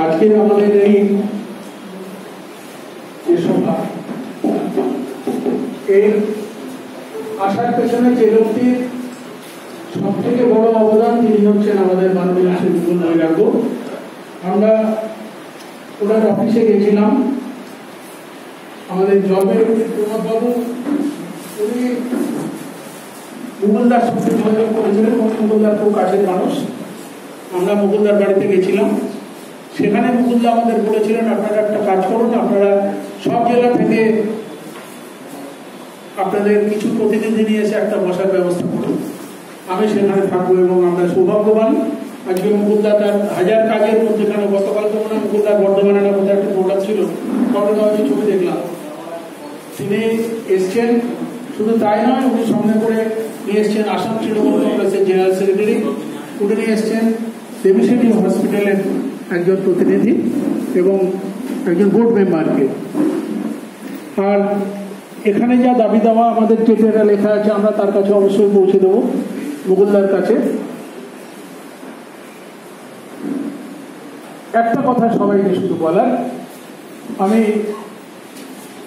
আজকে আমাদের এই সভা এর আসার পেছনে যে লোকটির সব থেকে বড় অবদান তিনি হচ্ছেন আমাদের মাননীয় শ্রী বিপুল বৈরাগ্য। আমরা ওনার অফিসে গেছিলাম, আমাদের জবের প্রমোদ বাবু উনি মুকুলদার সাথে যোগাযোগ করেছিলেন, মুকুলদার খুব কাছের মানুষ। আমরা মুকুলদার বাড়িতে গেছিলাম, সেখানে মুকুলদা আমাদের বলেছিলেন আপনারা একটা কাজ করুন, আপনারা সব জেলা থেকে আপনাদের কিছু প্রতিনিধি নিয়ে এসে একটা বসার ব্যবস্থা করুন, আমি সেখানে থাকবো। এবং আমরা সৌভাগ্যবান, আজকে মুকুলদা তার হাজার কাজের মধ্যে, এখানে গতকাল তো মনে হয় মুকুলদার বর্ধমানে না কোথাও একটা প্রোগ্রাম ছিল, করোনাবাজি ছবি দেখলাম, তিনি এসছেন। শুধু তাই নয়, উনি সঙ্গে করে নিয়ে এসছেন আসাম তৃণমূল কংগ্রেসের জেনারেল সেক্রেটারি, উনি নিয়ে এসছেন দেবিসেনী হসপিটালের একজন প্রতিনিধি এবং একজন বোর্ড মেম্বারকে। আর এখানে যা দাবি দাওয়া আমাদের যেটা লেখা আছে আমরা তার কাছে অবশ্যই পৌঁছে দেবো মুকুলদার কাছে। একটা কথা সবাইকে শুধু বলার, আমি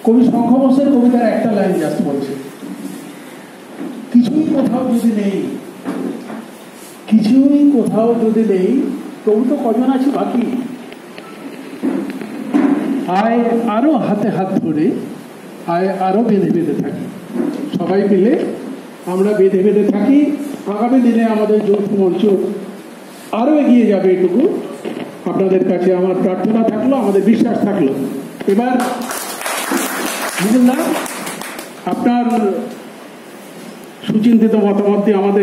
কবি শঙ্খ ঘোষের কবিতার একটা লাইন জাস্ট বলছি, কিছুই কোথাও যদি নেই, কিছুই কোথাও যদি নেই, তবু তো কজন আছে বাকি, আয় আরো হাতে হাত ধরে, আয় আরো বেঁধে বেঁধে থাকি। সবাই মিলে আমরা বেঁধে বেঁধে থাকি। আগামী দিনে আমাদের যৌথ মঞ্চ আরো এগিয়ে যাবে, এটুকু আপনাদের কাছে আমার প্রার্থনা থাকলো, আমাদের বিশ্বাস থাকলো। এবার মুকুলদা, আপনার সুচিন্তিত মতামত দিয়ে আমাদের